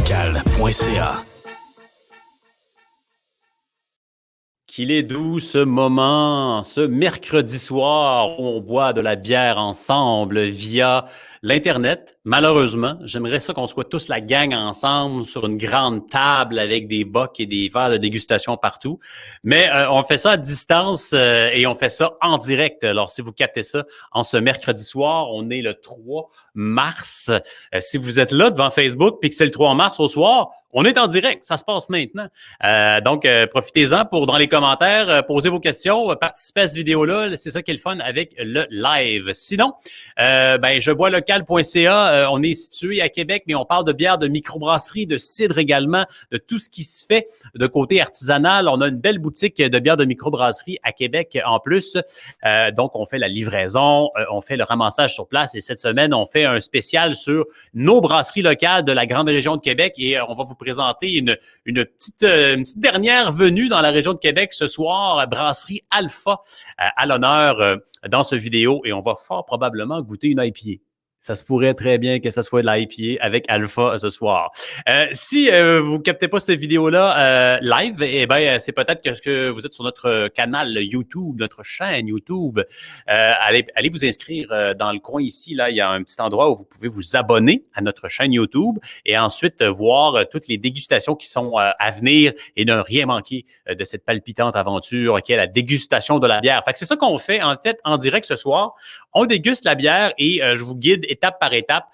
local.ca. Qu'il est doux ce moment, ce mercredi soir où on boit de la bière ensemble via l'Internet. Malheureusement, j'aimerais ça qu'on soit tous la gang ensemble sur une grande table avec des bocs et des verres de dégustation partout. Mais on fait ça à distance et on fait ça en direct. Alors, si vous captez ça en ce mercredi soir, on est le 3 mars. Si vous êtes là devant Facebook puis que c'est le 3 mars au soir, on est en direct. Ça se passe maintenant. Donc, profitez-en pour, dans les commentaires, poser vos questions, participer à cette vidéo-là. C'est ça qui est le fun avec le live. Sinon, jeboislocal.ca, on est situé à Québec, mais on parle de bière, de microbrasserie, de cidre également, de tout ce qui se fait de côté artisanal. On a une belle boutique de bière de microbrasserie à Québec en plus. Donc, on fait la livraison, on fait le ramassage sur place et cette semaine, on fait un spécial sur nos brasseries locales de la grande région de Québec et on va vous présenter une petite dernière venue dans la région de Québec ce soir, brasserie Alpha à l'honneur dans ce vidéo et on va fort probablement goûter une IPA. Ça se pourrait très bien que ça soit de l'IPA avec Alpha ce soir. Si vous captez pas cette vidéo-là live, eh ben c'est peut-être que vous êtes sur notre canal YouTube, notre chaîne YouTube. Allez vous inscrire dans le coin ici. Là, il y a un petit endroit où vous pouvez vous abonner à notre chaîne YouTube et ensuite voir toutes les dégustations qui sont à venir et ne rien manquer de cette palpitante aventure qui est la dégustation de la bière. Fait que c'est ça qu'on fait en fait en direct ce soir. On déguste la bière et je vous guide étape par étape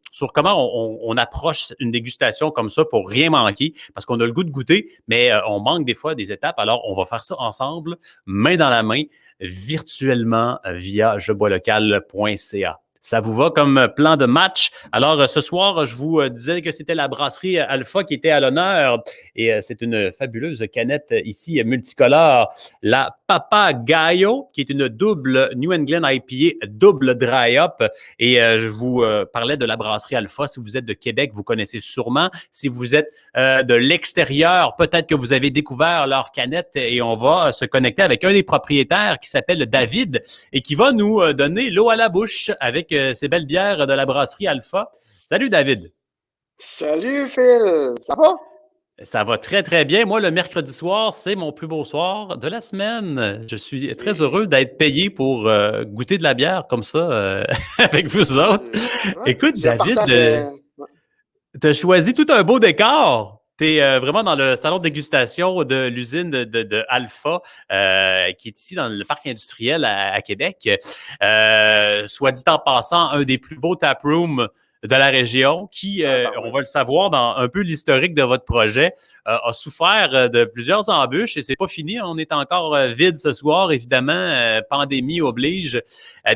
sur comment on approche une dégustation comme ça pour rien manquer, parce qu'on a le goût de goûter, mais on manque des fois des étapes. Alors, on va faire ça ensemble, main dans la main, virtuellement via jeboislocal.ca. Ça vous va comme plan de match? Alors, ce soir, je vous disais que c'était la brasserie Alpha qui était à l'honneur et c'est une fabuleuse canette ici multicolore, la Papagayo, qui est une double New England IPA, double dry up. Et je vous parlais de la brasserie Alpha. Si vous êtes de Québec, vous connaissez sûrement. Si vous êtes de l'extérieur, peut-être que vous avez découvert leur canette et on va se connecter avec un des propriétaires qui s'appelle David et qui va nous donner l'eau à la bouche avec ces belles bières de la brasserie Alpha. Salut David. Salut Phil, ça va? Ça va très, très bien. Moi, le mercredi soir, c'est mon plus beau soir de la semaine. Je suis très heureux d'être payé pour goûter de la bière comme ça avec vous autres. Écoute, David, tu as choisi tout un beau décor. Tu es vraiment dans le salon de dégustation de l'usine de Alpha, qui est ici dans le parc industriel à Québec. Soit dit en passant, un des plus beaux taprooms de la région qui, on va le savoir dans un peu l'historique de votre projet, a souffert de plusieurs embûches et c'est pas fini. On est encore vide ce soir, évidemment. Pandémie oblige.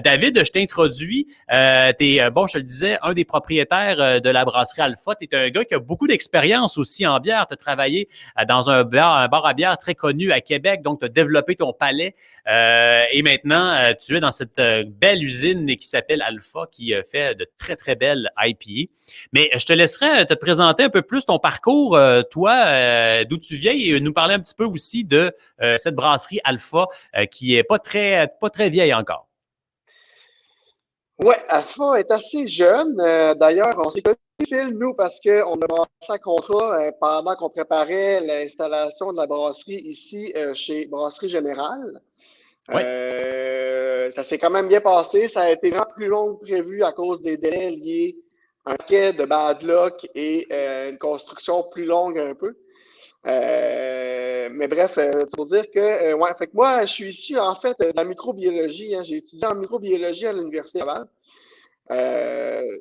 David, je t'introduis. T'es, bon, je te le disais, un des propriétaires de la brasserie Alpha. T'es un gars qui a beaucoup d'expérience aussi en bière. Tu as travaillé dans un bar à bière très connu à Québec, donc tu as développé ton palais. Et maintenant, tu es dans cette belle usine qui s'appelle Alpha, qui fait de très, très belles IPA. Mais je te laisserai te présenter un peu plus ton parcours, toi, d'où tu viens et nous parler un petit peu aussi de cette brasserie Alpha qui est pas très vieille encore. Ouais, Alpha est assez jeune. D'ailleurs, on s'est connus, Phil, nous, parce qu'on a lancé un contrat pendant qu'on préparait l'installation de la brasserie ici chez Brasserie Générale. Ça s'est quand même bien passé. Ça a été vraiment plus long que prévu à cause des délais liés à un paquet de bad luck et une construction plus longue un peu. Mais bref, pour dire que, ouais, fait que moi, je suis issu en fait de la microbiologie. Hein. J'ai étudié en microbiologie à l'Université Laval.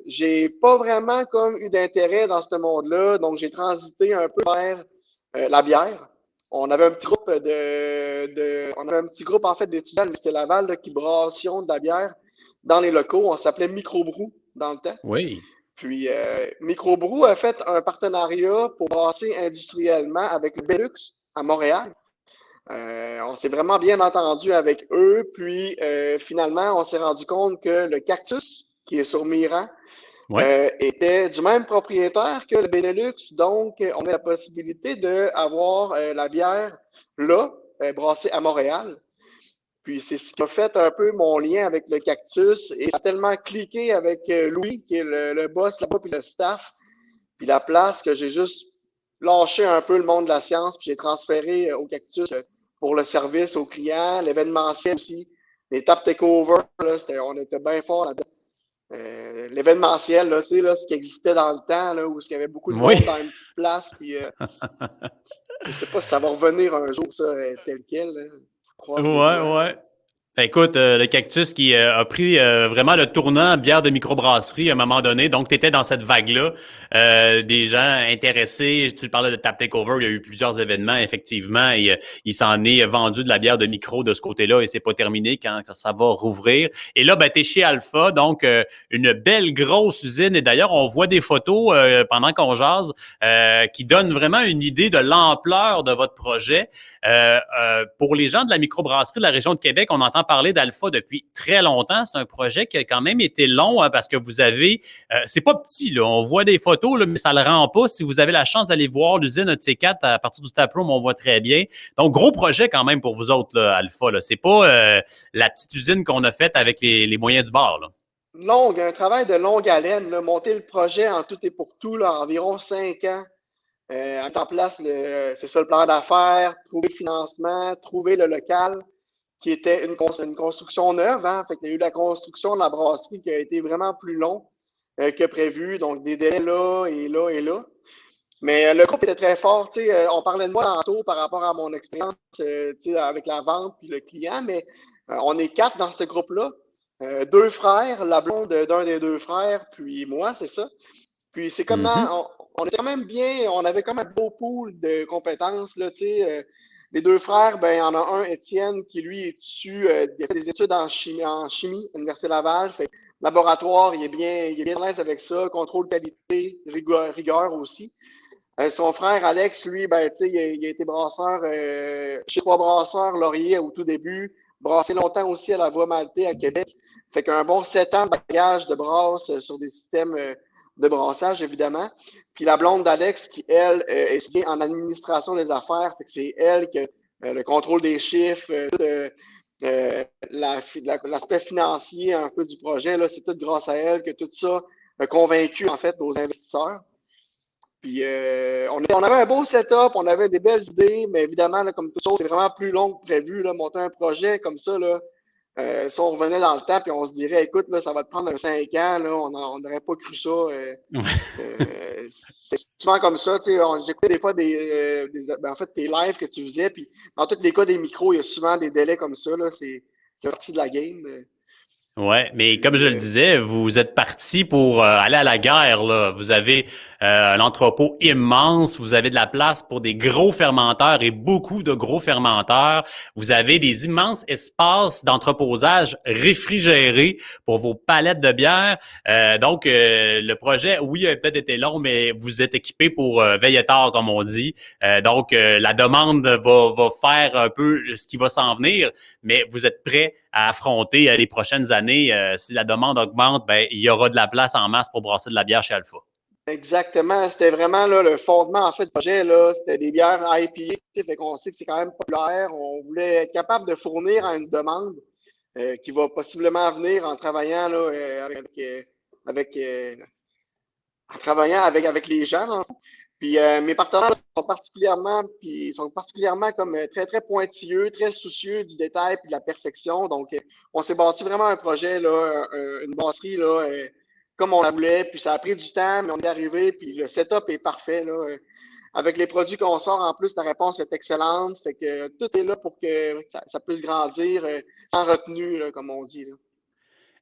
J'ai pas vraiment comme eu d'intérêt dans ce monde-là, donc j'ai transité un peu vers la bière. On avait un petit groupe on avait un petit groupe en fait d'étudiants à l'Université Laval là, qui brassions de la bière dans les locaux. On s'appelait Microbrou dans le temps. Oui. Puis Microbrou a fait un partenariat pour brasser industriellement avec le Belux à Montréal. On s'est vraiment bien entendu avec eux. Puis finalement, on s'est rendu compte que le Cactus, qui est sur Miran, était du même propriétaire que le Benelux. Donc, on a la possibilité d'avoir la bière là, brassée à Montréal. Puis c'est ce qui a fait un peu mon lien avec le Cactus et ça a tellement cliqué avec Louis, qui est le boss là-bas, puis le staff, Puis la place que j'ai juste lâché un peu le monde de la science, puis j'ai transféré au Cactus pour le service aux clients, l'événementiel aussi, les tap takeover, là, on était bien fort là-dedans. L'événementiel, là, tu sais, là, ce qui existait dans le temps, là, où il y avait beaucoup de Oui. monde dans une petite place, puis je sais pas si ça va revenir un jour, ça, tel quel, là. Je croise les Ouais, doigts. ouais. Écoute, le Cactus qui a pris vraiment le tournant bière de microbrasserie à un moment donné. Donc, tu étais dans cette vague-là. Des gens intéressés. Tu parlais de Tap Takeover. Il y a eu plusieurs événements, effectivement. Et il s'en est vendu de la bière de micro de ce côté-là et c'est pas terminé quand ça va rouvrir. Et là, ben, tu es chez Alpha. Donc, une belle grosse usine. Et d'ailleurs, on voit des photos pendant qu'on jase qui donnent vraiment une idée de l'ampleur de votre projet. Pour les gens de la microbrasserie de la région de Québec, on entend parler d'Alpha depuis très longtemps. C'est un projet qui a quand même été long parce que vous avez, c'est pas petit là. On voit des photos là, mais ça le rend pas. Si vous avez la chance d'aller voir l'usine de C4 à partir du taproom, on voit très bien. Donc gros projet quand même pour vous autres là, Alpha. Là. C'est pas la petite usine qu'on a faite avec les moyens du bord. Là. Un travail de longue haleine, là, monter le projet en tout et pour tout, là, environ 5 ans. Mettre en place, c'est ça le plan d'affaires, trouver le financement, trouver le local, qui était une construction neuve. Hein? Fait qu'il y a eu la construction de la brasserie qui a été vraiment plus long que prévu, donc des délais là et là et là. Mais le groupe était très fort. On parlait de moi tantôt par rapport à mon expérience avec la vente puis le client, mais on est 4 dans ce groupe-là. 2 frères, la blonde d'un des 2 frères, puis moi, c'est ça. Puis c'est Mm-hmm. comment on était quand même bien, on avait comme un beau pool de compétences, là, tu sais. Les 2 frères, ben, il y en a un, Étienne, qui lui est issu, il a fait des études en chimie à l'Université Laval. Fait laboratoire, il est bien à l'aise avec ça, contrôle qualité, rigueur aussi. Son frère Alex, lui, ben, tu sais, il a été brasseur chez Trois Brasseurs Laurier au tout début, brassé longtemps aussi à la Voie Maltais à Québec. Fait qu'un bon 7 ans de bagage de brasse sur des systèmes de brassage, évidemment. Puis la blonde d'Alex, qui, elle, étudie en administration des affaires, fait que c'est elle qui a le contrôle des chiffres, l'aspect financier un peu du projet, là, c'est tout grâce à elle que tout ça a convaincu, en fait, nos investisseurs. Puis on avait un beau setup, on avait des belles idées, mais évidemment, là, comme toute chose, c'est vraiment plus long que prévu. Là, monter un projet comme ça, là, si on revenait dans le temps puis on se dirait, écoute, là, ça va te prendre 5 ans, là, on n'aurait pas cru ça. C'est souvent comme ça. J'écoutais des fois en fait, tes lives que tu faisais, puis dans tous les cas des micros, il y a souvent des délais comme ça. Là, c'est partie de la game. Ouais, mais comme Puis, je le disais, vous êtes parti pour aller à la guerre, là. Vous avez un entrepôt immense, vous avez de la place pour des gros fermenteurs et beaucoup de gros fermenteurs. Vous avez des immenses espaces d'entreposage réfrigérés pour vos palettes de bière. Donc, le projet, oui, a peut-être été long, mais vous êtes équipé pour veiller tard, comme on dit. Donc, la demande va faire un peu ce qui va s'en venir, mais vous êtes prêt à affronter les prochaines années. Si la demande augmente, ben, il y aura de la place en masse pour brasser de la bière chez Alpha. exactement, c'était vraiment là, le fondement en fait du projet, là, c'était des bières IPA, fait qu'on sait que c'est quand même populaire. On voulait être capable de fournir à une demande qui va possiblement venir en travaillant là, avec, en travaillant avec les gens. Dans le fond. Puis mes partenaires sont particulièrement comme très, très pointilleux, très soucieux du détail et de la perfection. Donc, on s'est bâti vraiment un projet, là, une brasserie là, comme on la voulait. Puis ça a pris du temps, mais on est arrivé, puis le setup est parfait. Là. Avec les produits qu'on sort, en plus, la réponse est excellente. Fait que tout est là pour que ça puisse grandir sans retenue, là, comme on dit. Là.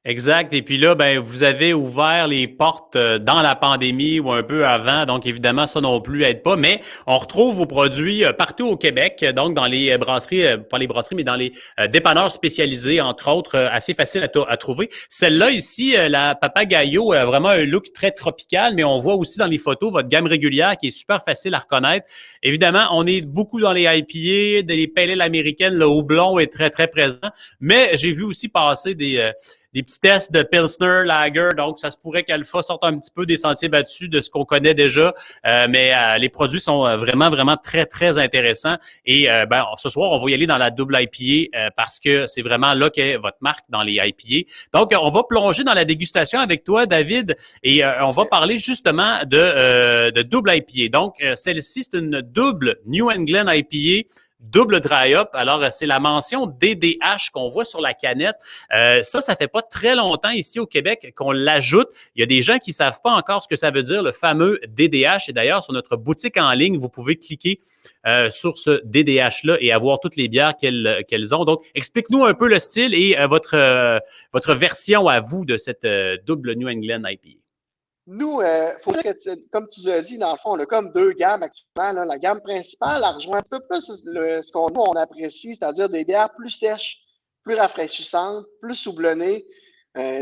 Exact. Et puis là, ben, vous avez ouvert les portes dans la pandémie ou un peu avant. Donc, évidemment, ça non plus aide pas. Mais on retrouve vos produits partout au Québec. Donc, dans les brasseries, pas les brasseries, mais dans les dépanneurs spécialisés, entre autres, assez facile à trouver. Celle-là ici, la Papagayo, a vraiment un look très tropical, mais on voit aussi dans les photos votre gamme régulière qui est super facile à reconnaître. Évidemment, on est beaucoup dans les IPA, des pale ale américaines. Le houblon est très, très présent. Mais j'ai vu aussi passer des des petits tests de Pilsner, Lager. Donc, ça se pourrait qu'Alpha sorte un petit peu des sentiers battus de ce qu'on connaît déjà. Mais les produits sont vraiment, vraiment très, très intéressants. Et ce soir, on va y aller dans la double IPA parce que c'est vraiment là qu'est votre marque dans les IPA. Donc, on va plonger dans la dégustation avec toi, David, et on va parler justement de double IPA. Donc, celle-ci, c'est une double New England IPA, double dry up. Alors, c'est la mention DDH qu'on voit sur la canette. Ça fait pas très longtemps ici au Québec qu'on l'ajoute. Il y a des gens qui savent pas encore ce que ça veut dire, le fameux DDH. Et d'ailleurs, sur notre boutique en ligne, vous pouvez cliquer sur ce DDH-là et avoir toutes les bières qu'elles ont. Donc, explique-nous un peu le style et votre version à vous de cette double New England IPA. Nous, faut dire que, comme tu l'as dit, dans le fond, on a comme deux gammes actuellement. Là. La gamme principale, elle rejoint un peu plus ce qu'on apprécie, c'est-à-dire des bières plus sèches, plus rafraîchissantes, plus houblonnées.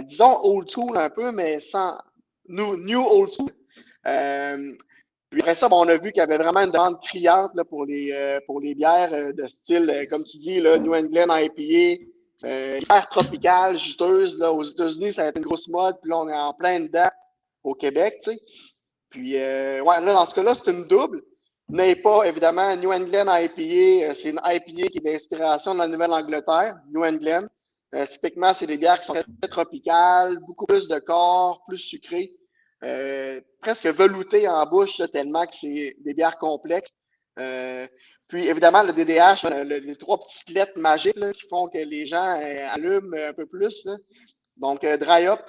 Disons old school un peu, mais sans new old school. Puis après ça, on a vu qu'il y avait vraiment une demande criante là, pour les bières de style, comme tu dis, là, New England IPA, hyper tropicale, juteuse. Là, aux États-Unis, ça a été une grosse mode, puis là, on est en plein dedans au Québec, tu sais. Puis, là, dans ce cas-là, c'est une double. N'est pas, évidemment, New England IPA, c'est une IPA qui est d'inspiration de la Nouvelle-Angleterre, New England. Typiquement, c'est des bières qui sont très tropicales, beaucoup plus de corps, plus sucrées, presque veloutées en bouche, là, tellement que c'est des bières complexes. Puis, évidemment, le DDH, les trois petites lettres magiques là, qui font que les gens allument un peu plus, là. Donc, dry up,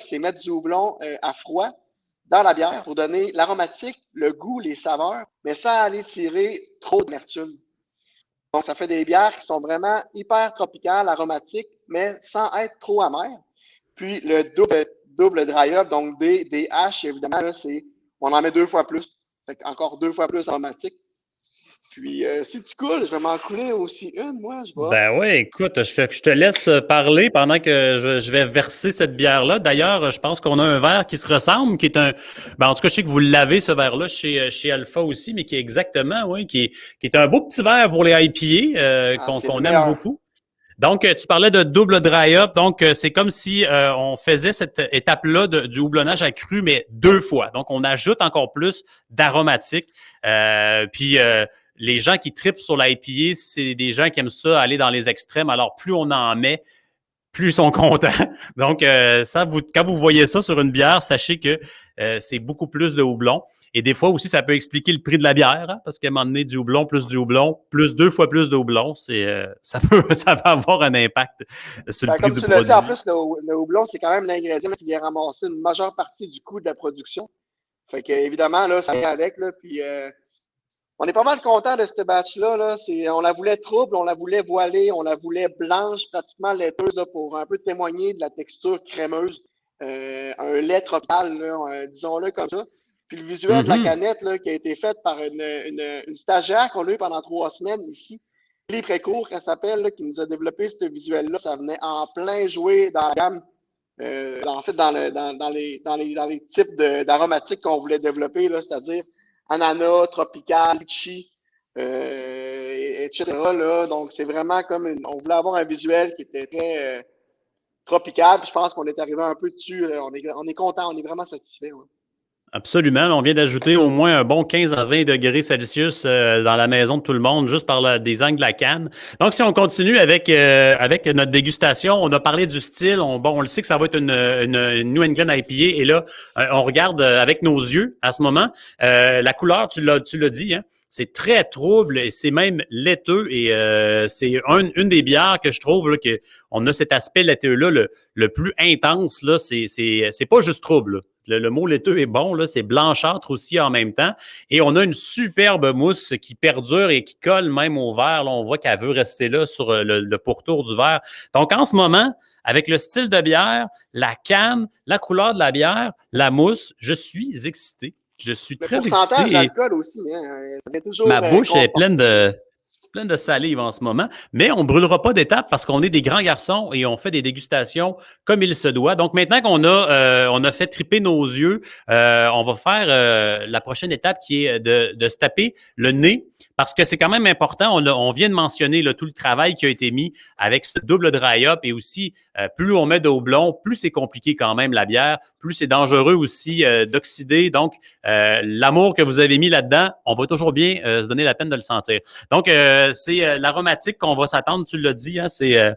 c'est mettre du houblon à froid dans la bière pour donner l'aromatique, le goût, les saveurs, mais sans aller tirer trop d'amertume. Donc, ça fait des bières qui sont vraiment hyper tropicales, aromatiques, mais sans être trop amères. Puis, le double dry up, donc DH, évidemment, là, on en met 2 fois plus. Fait encore 2 fois plus aromatique. Puis, si tu coules, je vais m'en couler aussi une, moi, je vais. Ben oui, écoute, je te laisse parler pendant que je vais verser cette bière-là. D'ailleurs, je pense qu'on a un verre qui se ressemble, qui est en tout cas, je sais que vous l'avez, ce verre-là, chez Alpha aussi, mais qui est exactement, oui, qui est un beau petit verre pour les IPA, qu'on aime beaucoup. Donc, tu parlais de double dry-up. Donc, c'est comme si on faisait cette étape-là du houblonnage accru, mais 2 fois. Donc, on ajoute encore plus d'aromatique. Les gens qui tripent sur l'IPA, c'est des gens qui aiment ça aller dans les extrêmes. Alors, plus on en met, plus ils sont contents. Donc, quand vous voyez ça sur une bière, sachez que c'est beaucoup plus de houblon. Et des fois aussi, ça peut expliquer le prix de la bière, hein, parce qu'à un moment donné, du houblon, plus 2 fois plus de houblon, ça peut avoir un impact sur le prix du produit. Comme tu l'as dit, en plus, le houblon, c'est quand même l'ingrédient qui vient ramasser une majeure partie du coût de la production. Fait que, évidemment, là, ça vient avec, là, puis on est pas mal content de cette batch-là. Là. On la voulait trouble, on la voulait voilée, on la voulait blanche, pratiquement laiteuse, là, pour un peu témoigner de la texture crémeuse. Un lait tropical, là, disons-le comme ça. Puis le visuel de la canette là, qui a été faite par une stagiaire qu'on a eu pendant 3 semaines ici, Lily Précourt, qu'elle s'appelle, là, qui nous a développé ce visuel-là. Ça venait en plein jouer dans la gamme. En fait, dans les types d'aromatiques qu'on voulait développer, là, c'est-à-dire ananas, tropical, litchi, etc. Là. Donc, c'est vraiment comme on voulait avoir un visuel qui était très tropical. Puis je pense qu'on est arrivé un peu dessus. Là. On est content, on est vraiment satisfait. Ouais. Absolument. On vient d'ajouter au moins un bon 15 à 20 degrés Celsius dans la maison de tout le monde, juste par le design de la canne. Donc, si on continue avec notre dégustation, on a parlé du style. On le sait que ça va être une New England IPA. Et là, on regarde avec nos yeux à ce moment. La couleur, tu l'as dit, hein? C'est très trouble et c'est même laiteux. Et c'est une des bières que je trouve là, que on a cet aspect laiteux-là le plus intense. Là, c'est pas juste trouble, là. Le mot laiteux est bon, là, c'est blanchâtre aussi en même temps. Et on a une superbe mousse qui perdure et qui colle même au verre. Là, on voit qu'elle veut rester là sur le pourtour du verre. Donc, en ce moment, avec le style de bière, la canne, la couleur de la bière, la mousse, je suis excité. Je suis très excité. Le pourcentage d'alcool aussi, hein, ça fait toujours ma bouche est pleine de... plein de salive en ce moment, mais on ne brûlera pas d'étape parce qu'on est des grands garçons et on fait des dégustations comme il se doit. Donc, maintenant on a fait triper nos yeux, on va faire la prochaine étape qui est de se taper le nez parce que c'est quand même important. On vient de mentionner là, tout le travail qui a été mis avec ce double dry-up et aussi, plus on met de houblon, plus c'est compliqué quand même la bière, plus c'est dangereux aussi d'oxyder. Donc, l'amour que vous avez mis là-dedans, on va toujours bien se donner la peine de le sentir. Donc, c'est l'aromatique qu'on va s'attendre, tu l'as dit, hein, c'est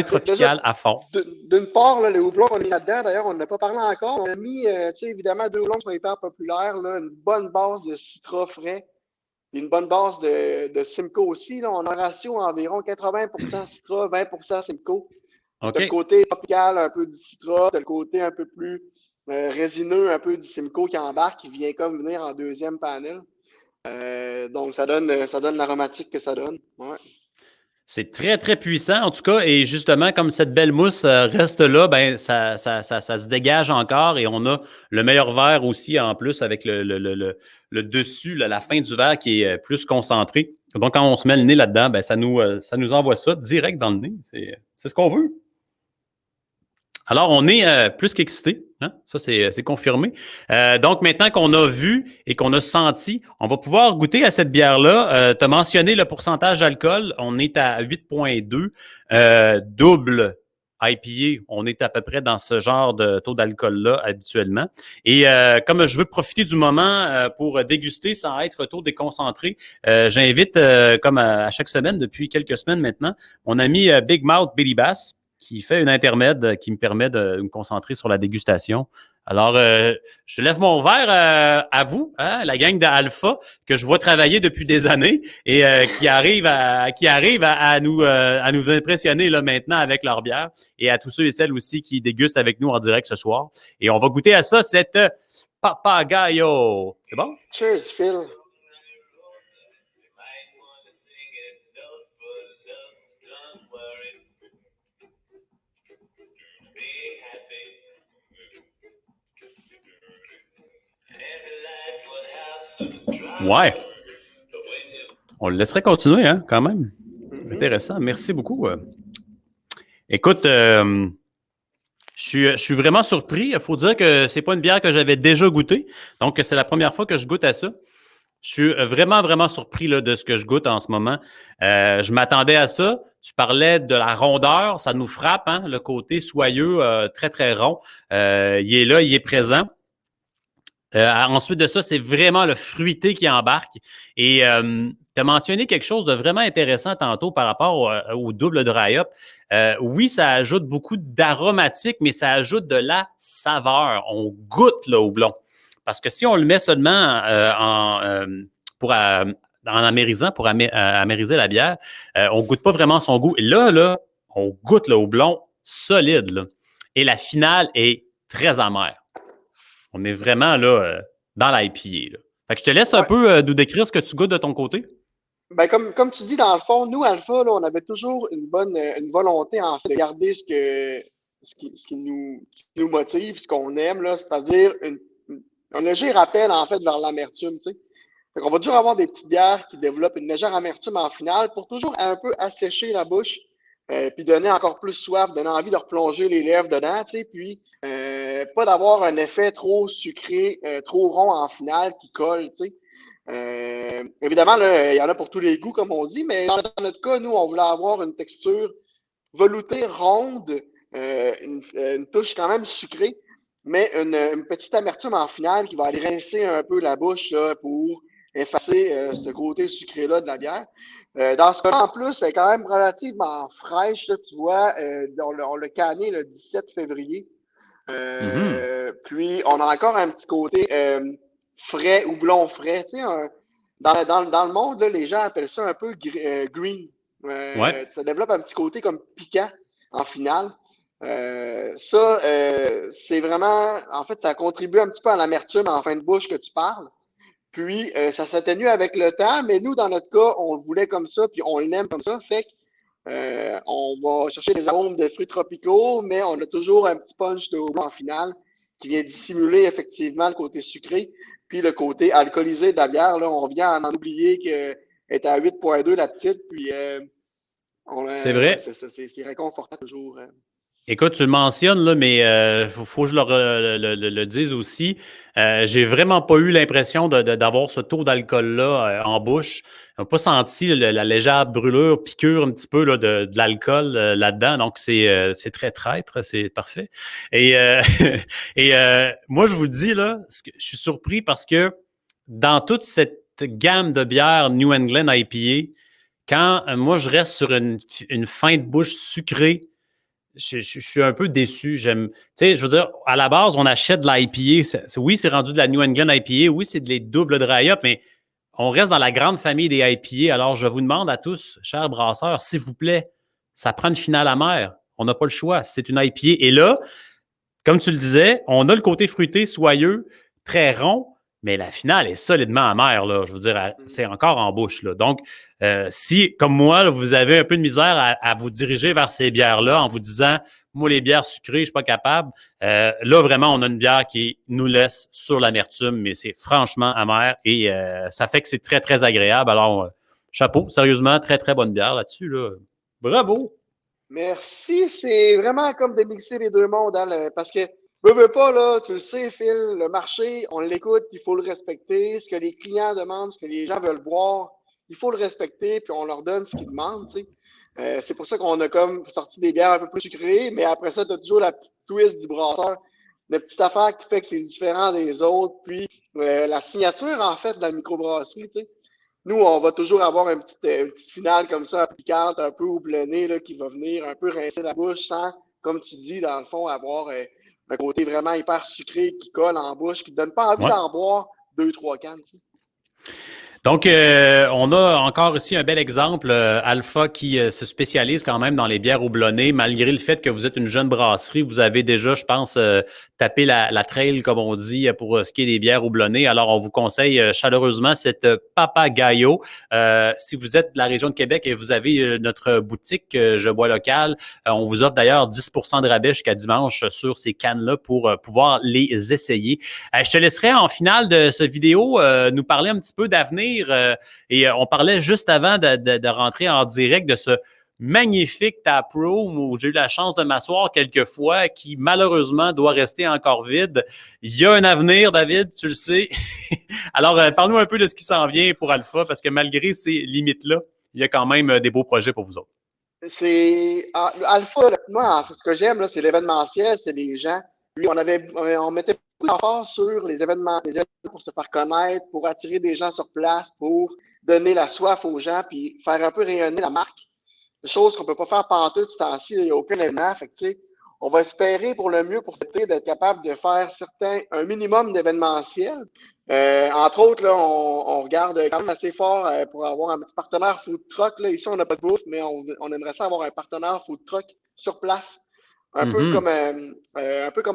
tropical Déjà, à fond. d'une part, là, les houblons qu'on a mis là-dedans, d'ailleurs, on n'a pas parlé encore. On a mis, évidemment, deux houblons qui sont hyper populaires, là, une bonne base de Citra frais, et une bonne base de Simcoe aussi. Là. On a un ratio environ 80% Citra, 20% Simcoe. OK. Tu as le côté tropical, un peu du Citra, tu as le côté un peu plus résineux, un peu du Simcoe qui embarque, qui vient comme venir en deuxième panel. Donc, ça donne l'aromatique que ça donne. Ouais. C'est très, très puissant, en tout cas. Et justement, comme cette belle mousse reste là, ben ça se dégage encore et on a le meilleur verre aussi en plus avec le dessus, là, la fin du verre qui est plus concentré. Donc, quand on se met le nez là-dedans, ben, ça nous envoie ça direct dans le nez. C'est ce qu'on veut. Alors, on est plus qu'excité, hein? Ça, c'est confirmé. Donc, maintenant qu'on a vu et qu'on a senti, on va pouvoir goûter à cette bière-là. Tu as mentionné le pourcentage d'alcool. On est à 8,2. Double IPA, on est à peu près dans ce genre de taux d'alcool-là habituellement. Et comme je veux profiter du moment pour déguster sans être trop déconcentré, j'invite, comme à chaque semaine, depuis quelques semaines maintenant, mon ami Big Mouth Billy Bass, qui fait une intermède qui me permet de me concentrer sur la dégustation. Alors, je lève mon verre à vous, hein, la gang d'Alpha, que je vois travailler depuis des années et qui arrive à nous impressionner là maintenant avec leur bière et à tous ceux et celles aussi qui dégustent avec nous en direct ce soir. Et on va goûter à ça, cette Papagayo. C'est bon? Cheers, Phil. Ouais. On le laisserait continuer, hein, quand même. Intéressant. Merci beaucoup. Écoute, je suis vraiment surpris. Il faut dire que c'est pas une bière que j'avais déjà goûtée. Donc, c'est la première fois que je goûte à ça. Je suis vraiment, vraiment surpris là, de ce que je goûte en ce moment. Je m'attendais à ça. Tu parlais de la rondeur. Ça nous frappe, hein, le côté soyeux, très, très rond. Il est là, il est présent. Ensuite de ça, c'est vraiment le fruité qui embarque. Et tu as mentionné quelque chose de vraiment intéressant tantôt par rapport au double dry-up. Oui, ça ajoute beaucoup d'aromatique, mais ça ajoute de la saveur. On goûte le houblon. Parce que si on le met seulement en amérisant, pour amériser la bière, on ne goûte pas vraiment son goût. Et là, on goûte le houblon solide. Là. Et la finale est très amère. On est vraiment là dans l'IPA. Fait que je te laisse un peu nous décrire ce que tu goûtes de ton côté. Ben, comme tu dis, dans le fond, nous, Alpha, là, on avait toujours une volonté, en fait, de garder ce qui nous motive, ce qu'on aime, là, c'est-à-dire un léger rappel, en fait, vers l'amertume, tu sais. Fait qu'on va toujours avoir des petites bières qui développent une légère amertume en finale pour toujours un peu assécher la bouche, puis donner encore plus soif, donner envie de replonger les lèvres dedans, tu sais, puis pas d'avoir un effet trop sucré, trop rond en finale qui colle, tu sais. Évidemment, là, il y en a pour tous les goûts, comme on dit, mais dans notre cas, nous, on voulait avoir une texture veloutée, ronde, une touche quand même sucrée, mais une petite amertume en finale qui va aller rincer un peu la bouche là, pour effacer ce côté sucré-là de la bière. Dans ce cas-là, en plus, elle est quand même relativement fraîche. Là, tu vois, on l'a canné le 17 février. Puis, on a encore un petit côté frais, houblon frais. Tu sais, dans le monde, là, les gens appellent ça un peu green. Ouais. Ça développe un petit côté comme piquant en finale. C'est vraiment, en fait, ça contribue un petit peu à l'amertume en fin de bouche que tu parles. Puis, ça s'atténue avec le temps, mais nous, dans notre cas, on le voulait comme ça, puis on l'aime comme ça. Fait que, on va chercher des arômes de fruits tropicaux, mais on a toujours un petit punch de houblon en finale qui vient dissimuler effectivement le côté sucré, puis le côté alcoolisé de la bière. Là, on vient en oublier que Elle est à 8,2 la petite, puis C'est vrai. c'est réconfortant toujours. Écoute, tu le mentionnes, là, mais faut que je le dise aussi. J'ai vraiment pas eu l'impression d'avoir ce taux d'alcool-là en bouche. On n'a pas senti la légère brûlure, piqûre un petit peu là, de l'alcool là-dedans. Donc, c'est très traître, c'est parfait. Et, et moi, je vous dis, là, je suis surpris parce que dans toute cette gamme de bières New England IPA, quand moi, je reste sur une fin de bouche sucrée, je suis un peu déçu. Tu sais, je veux dire, à la base, on achète de l'IPA. Oui, c'est rendu de la New England IPA. Oui, c'est des doubles dry up, mais on reste dans la grande famille des IPA. Alors, je vous demande à tous, chers brasseurs, s'il vous plaît, ça prend une finale amère. On n'a pas le choix. C'est une IPA. Et là, comme tu le disais, on a le côté fruité, soyeux, très rond, mais la finale est solidement amère, là. Je veux dire, c'est encore en bouche, là. Donc, si, comme moi, là, vous avez un peu de misère à vous diriger vers ces bières-là en vous disant, moi, les bières sucrées, je ne suis pas capable, là, vraiment, on a une bière qui nous laisse sur l'amertume, mais c'est franchement amer et ça fait que c'est très, très agréable. Alors, chapeau, sérieusement, très, très bonne bière là-dessus, là. Bravo! Merci, c'est vraiment comme de mixer les deux mondes, hein, parce que veux pas, là, tu le sais, Phil, le marché, on l'écoute, il faut le respecter. Ce que les clients demandent, ce que les gens veulent boire, il faut le respecter, puis on leur donne ce qu'ils demandent, tu sais. C'est pour ça qu'on a comme sorti des bières un peu plus sucrées, mais après ça, tu as toujours la petite twist du brasseur, la petite affaire qui fait que c'est différent des autres, puis la signature, en fait, de la microbrasserie, tu sais. Nous, on va toujours avoir une petite finale comme ça, piquante, un peu houblonnée, là, qui va venir un peu rincer la bouche sans, comme tu dis, dans le fond, avoir un côté vraiment hyper sucré qui colle en bouche, qui ne donne pas envie Ouais. d'en boire 2-3 cannes. Tu sais. Donc, on a encore ici un bel exemple, Alpha, qui se spécialise quand même dans les bières houblonnées, malgré le fait que vous êtes une jeune brasserie. Vous avez déjà, je pense, tapé la trail, comme on dit, pour ce qui est des bières houblonnées. Alors, on vous conseille chaleureusement cette Papagayo. Si vous êtes de la région de Québec et vous avez notre boutique Je bois local, on vous offre d'ailleurs 10% de rabais jusqu'à dimanche sur ces cannes-là pour pouvoir les essayer. Je te laisserai en finale de cette vidéo nous parler un petit peu d'avenir. Et on parlait juste avant de rentrer en direct de ce magnifique taproom où j'ai eu la chance de m'asseoir quelques fois, qui malheureusement doit rester encore vide. Il y a un avenir, David, tu le sais. Alors, parle-nous un peu de ce qui s'en vient pour Alpha, parce que malgré ces limites-là, il y a quand même des beaux projets pour vous autres. C'est Alpha, là, moi, ce que j'aime, là, c'est l'événementiel, c'est les gens. Puis on mettait beaucoup d'emphase sur les événements pour se faire connaître, pour attirer des gens sur place, pour donner la soif aux gens, puis faire un peu rayonner la marque. Des choses qu'on peut pas faire pantoute ce temps-ci, il n'y a aucun événement. Fait que, tu sais, on va espérer pour le mieux pour cet été d'être capable de faire un minimum d'événementiel. Entre autres, là, on regarde quand même assez fort pour avoir un petit partenaire food truck. Là. Ici, on n'a pas de bouffe, mais on aimerait ça avoir un partenaire food truck sur place. Un peu comme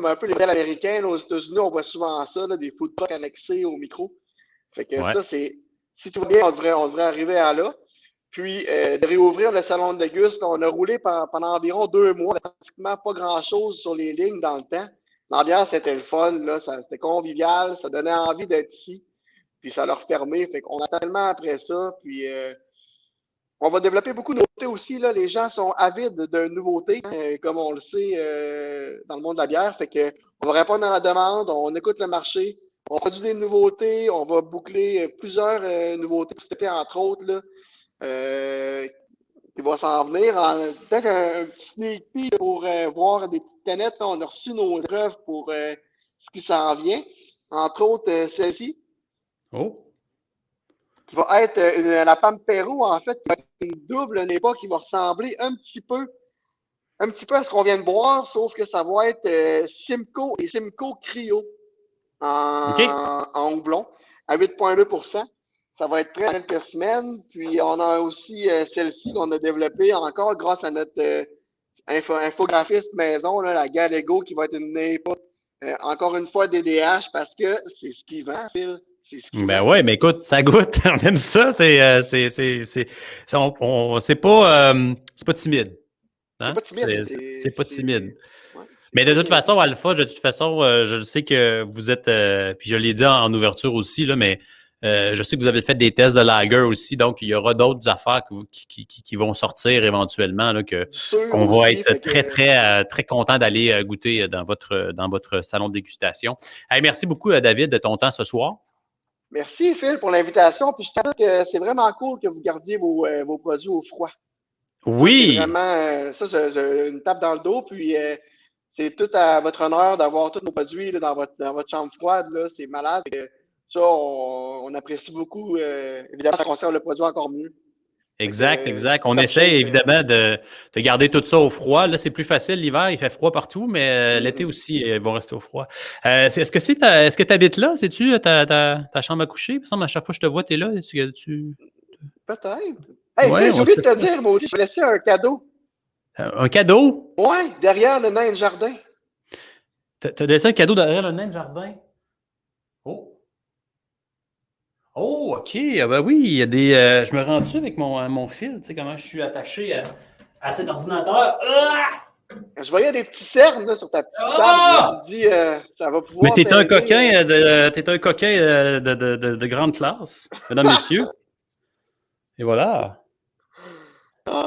un peu les modèles américains. Là, aux États-Unis, on voit souvent ça, là, des food trucks annexés au micro. Fait que ça, c'est. Si tout va bien, on devrait arriver à là. Puis, de réouvrir le salon de déguste, on a roulé pendant environ 2 mois, pratiquement pas grand-chose sur les lignes dans le temps. L'ambiance était le fun, là, c'était convivial, ça donnait envie d'être ici, puis ça leur permet. Fait qu'on attend tellement après ça, puis on va développer beaucoup de nouveautés aussi. Là. Les gens sont avides de nouveautés, comme on le sait dans le monde de la bière. Fait que on va répondre à la demande, on écoute le marché, on produit des nouveautés, on va boucler plusieurs nouveautés pour cet été, entre autres, là, qui va s'en venir. Peut-être un petit sneak peek pour voir des petites canettes. On a reçu nos épreuves pour ce qui s'en vient. Entre autres, celle-ci. Oh! Qui va être la Pampero, en fait, qui va être une double NEPA qui va ressembler un petit peu à ce qu'on vient de boire, sauf que ça va être Simcoe et Simcoe Cryo en houblon à 8,2%. Ça va être prêt dans quelques semaines. Puis on a aussi celle-ci qu'on a développée encore grâce à notre infographiste maison, là, la Gallego, qui va être une NEPA. Encore une fois, DDH, parce que c'est ce qui vend, Phil. C'est ce qui Ben vend. ouais, mais écoute, ça goûte. On aime ça. C'est pas timide. C'est Hein? pas timide. C'est pas timide. Ouais, c'est Mais de très toute bien façon, dit. Alpha, de toute façon, je le sais que vous êtes, puis je l'ai dit en ouverture aussi, là, mais Je sais que vous avez fait des tests de lager aussi, donc il y aura d'autres affaires qui vont sortir éventuellement, là, qu'on va aussi, être très content d'aller goûter dans votre salon de dégustation. Hey, merci beaucoup, David, de ton temps ce soir. Merci, Phil, pour l'invitation. Puis je t'avoue que c'est vraiment cool que vous gardiez vos produits au froid. Oui! C'est vraiment c'est une tape dans le dos. Puis c'est tout à votre honneur d'avoir tous nos produits là, dans votre chambre froide. Là, c'est malade. Ça, on apprécie beaucoup. Évidemment, ça conserve le produit encore mieux. Exact. On essaie évidemment de garder tout ça au froid. Là, c'est plus facile l'hiver, il fait froid partout, mais l'été aussi, ils vont rester au froid. Est-ce que tu habites là? C'est-tu ta chambre à coucher? Il me semble à chaque fois que je te vois, tu es là. Peut-être. Hey, ouais, j'ai oublié de te dire, moi aussi, je vais laisser un cadeau. Un cadeau? Ouais, derrière le nain de jardin. T'as laissé un cadeau derrière le nain de jardin? Oh! Oh, OK. Ah ben oui, il y a des. Je me rends dessus avec mon fil, tu sais, comment je suis attaché à cet ordinateur. Ah! Je voyais des petits cernes là, sur ta petite table. Je me suis dit, ça va pouvoir. Mais t'es un coquin de grande classe, mesdames, messieurs. Et voilà.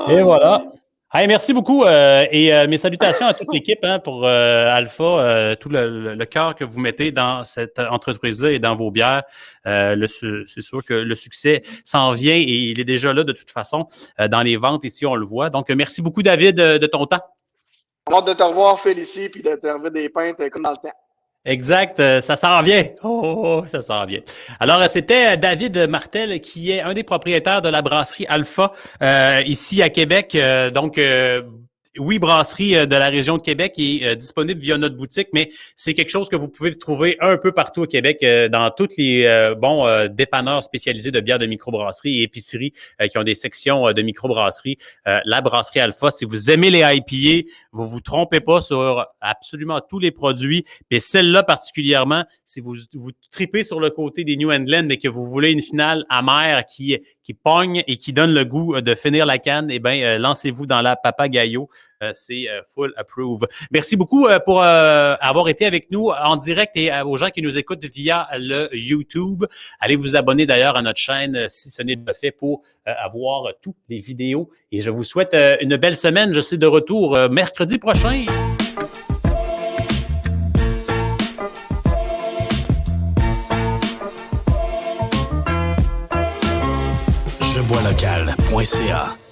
Et voilà. Hey, merci beaucoup et mes salutations à toute l'équipe pour Alpha, tout le cœur que vous mettez dans cette entreprise-là et dans vos bières. C'est sûr que le succès s'en vient et il est déjà là de toute façon dans les ventes ici, on le voit. Donc, merci beaucoup, David, de ton temps. Hâte de te revoir, Phil, ici, puis de te servir des pintes comme dans le temps. Exact, ça s'en vient. Ça s'en vient. Alors, c'était David Martel, qui est un des propriétaires de la brasserie Alpha ici à Québec. Oui, brasserie de la région de Québec est disponible via notre boutique, mais c'est quelque chose que vous pouvez trouver un peu partout au Québec, dans tous les dépanneurs spécialisés de bières de microbrasserie et épiceries qui ont des sections de microbrasserie. La brasserie Alpha, si vous aimez les IPA, vous trompez pas sur absolument tous les produits, mais celle-là particulièrement, si vous tripez sur le côté des New England, mais que vous voulez une finale amère qui pogne et qui donne le goût de finir la canne, eh bien, lancez-vous dans la Papagayo. C'est full approve. Merci beaucoup pour avoir été avec nous en direct et aux gens qui nous écoutent via le YouTube. Allez vous abonner d'ailleurs à notre chaîne si ce n'est pas fait pour avoir toutes les vidéos. Et je vous souhaite une belle semaine. Je suis de retour mercredi prochain. Jeboislocal.ca